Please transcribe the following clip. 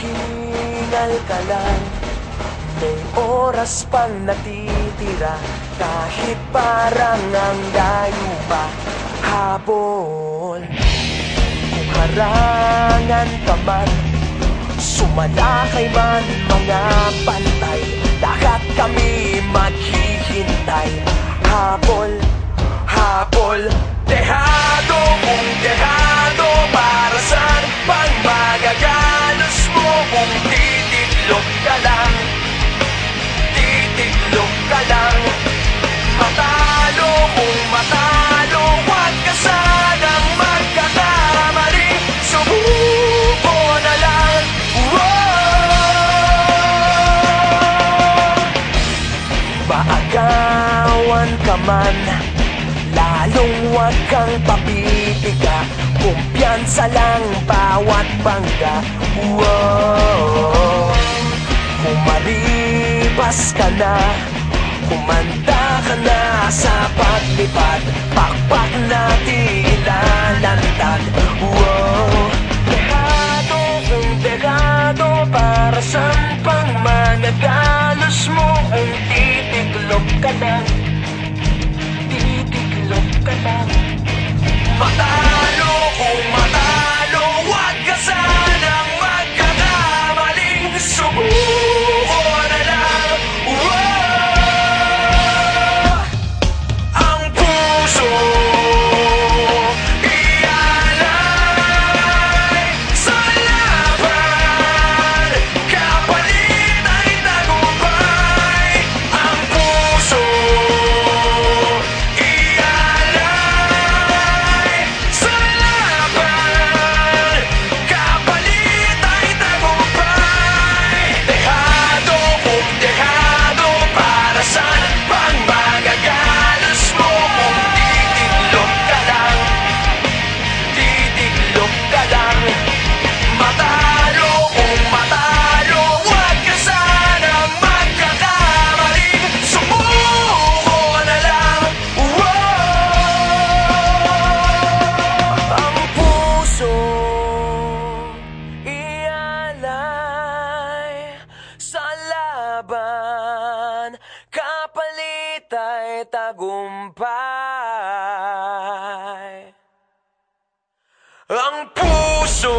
Maghingal ka lang, may oras pang natitira, kahit parang ang layo pa habol. Kung harangan ka man, sumalakay man mga bantay, lahat kami maghihintay. Habol, habol, dehado kung dehado, para saan pang magagalos mo kung titiklop ka lang, titiklop ka lang. Matalo kung matalo, huwag ka sanang magkakamali, subuko na lang. Maagawan ka man, lalong huwag kang papipiga, kumpiyansa lang bawat bangga. Kung maripas ka na, kumanda ka na sa paglipad, pakpak natin ilalantad. Dehado kung dehado, para saan pang managalos mo kung titiklop ka lang, titiklop ka lang. Matalo kung matalo, huwag ka sanang magkakamaling, subuko na lang. Ang puso ialay sa laban, kapalit ay tagumpay. Ang puso ialay sa laban, kapalit ay tagumpay. Dehado kung dehado, para saan pang magagalos mo kung titiklop ka lang, titiklop ka lang. Matalo kung matalo, huwag ka sanang magkakamali, sumuko na lang. Ang puso ialay sa laban, kapalit ay tagumpay. Ang puso